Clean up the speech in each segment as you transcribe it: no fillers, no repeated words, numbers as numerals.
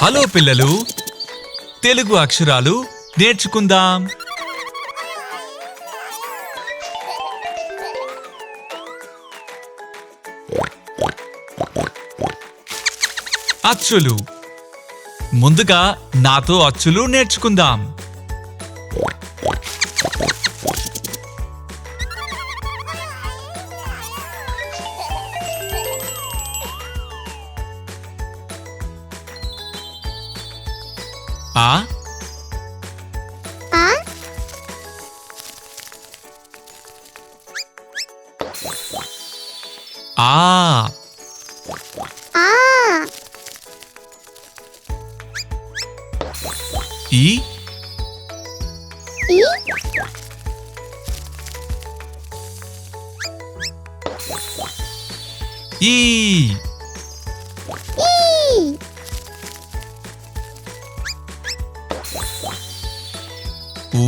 Hello పిల్లలు, తెలుగు అక్షరాలు నేర్చుకుందాం. అచ్చులు. ముందుగా నాతో అచ్చులు నేర్చుకుందాం. ఆ ఆ ఈ ఈ ఊ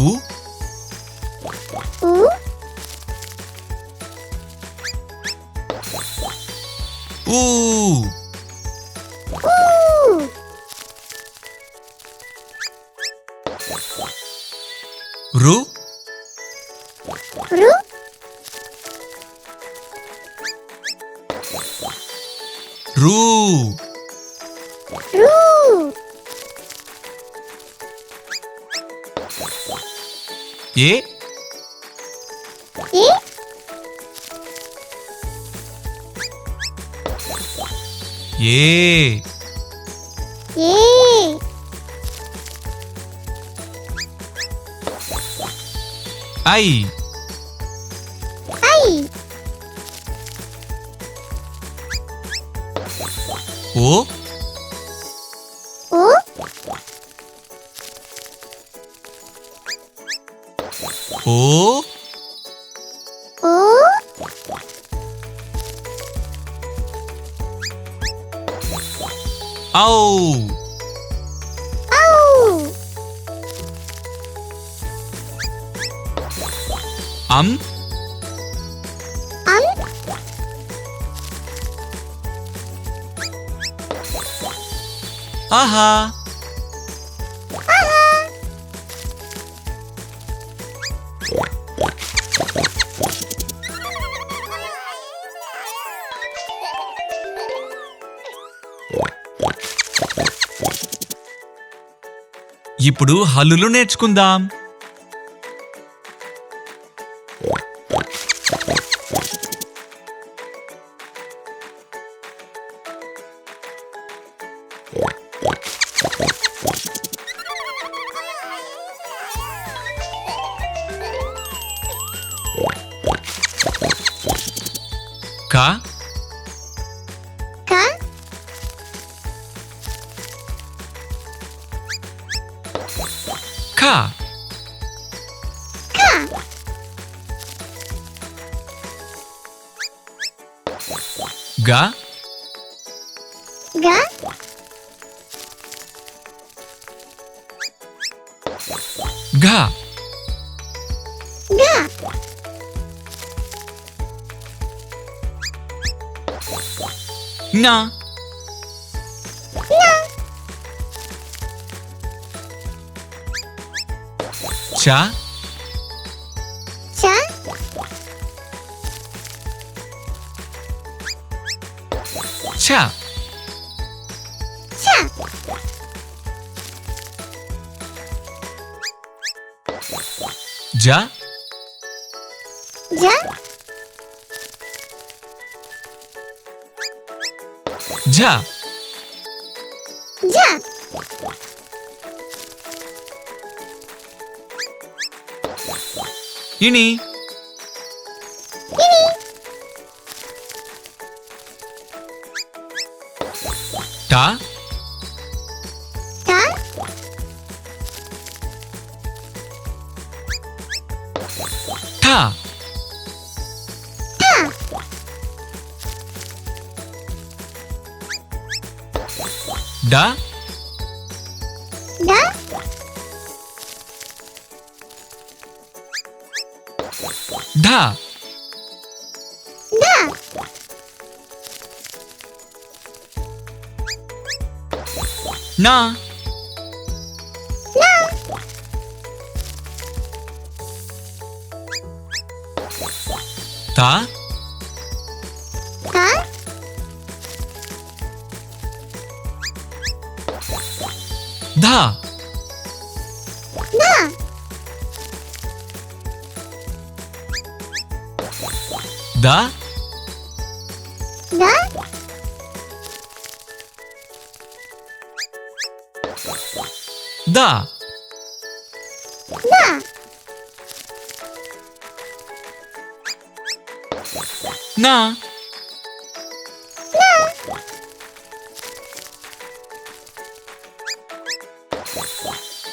ఊ రు రు ఏ ఏ ఐ ఓ ఓ ఔ అం ఆహా ఇప్పుడు హల్లులు నేర్చుకుందాం. క ఖ గ ఘ ఞ చ ఛ జ ఝ ఇని ట ఠ డ ఢ నా తా ధా దా దా నా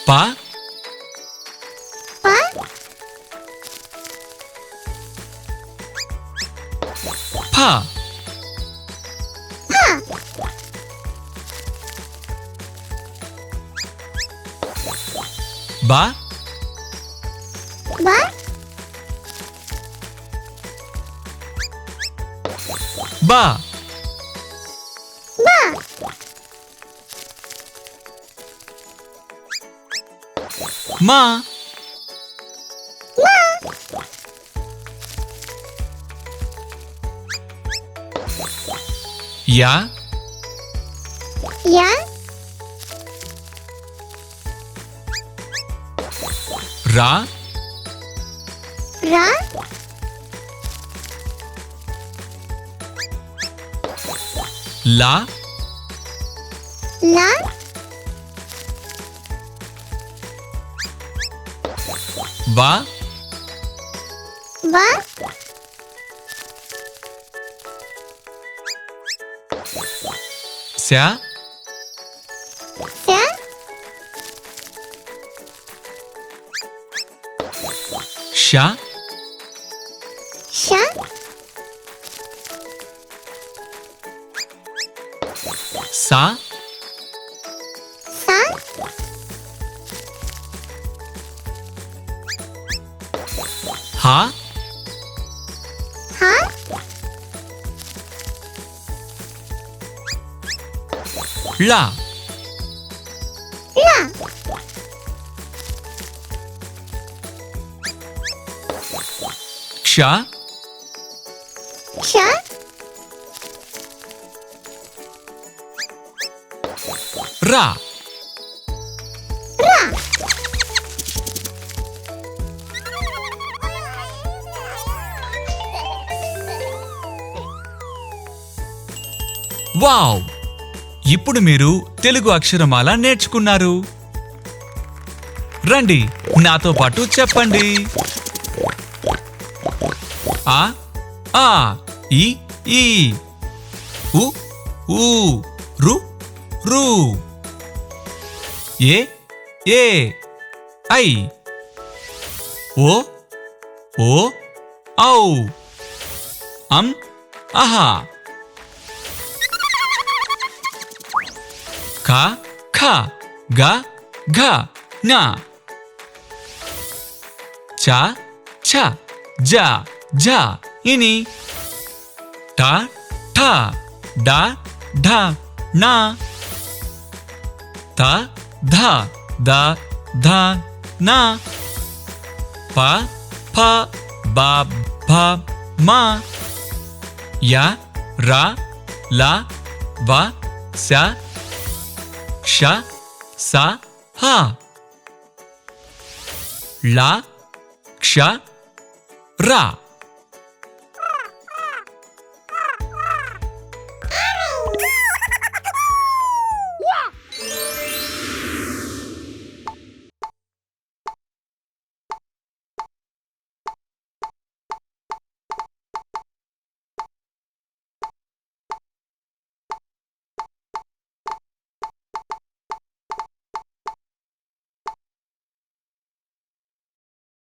పా పా బా బా మా యా రా లా వా శా షా సా హా లా క్ష రా వావ్! ఇప్పుడు మీరు తెలుగు అక్షరమాల నేర్చుకున్నారు. రండి నాతో పాటు చెప్పండి. ఆ ఆ ఈ ఈ ఉ ఊ రు రు ఏ ఏ ఐ ఓ ఓ ఔ అహా ఖ ఖ గ ఘ ఞ చ ఛ జ ఝ ఇని ట ఠ డ ఢ ణ త ధ ద ధ న ప ఫ బ భ మ య ర ల వ స క్ష స హ ల క్ష ర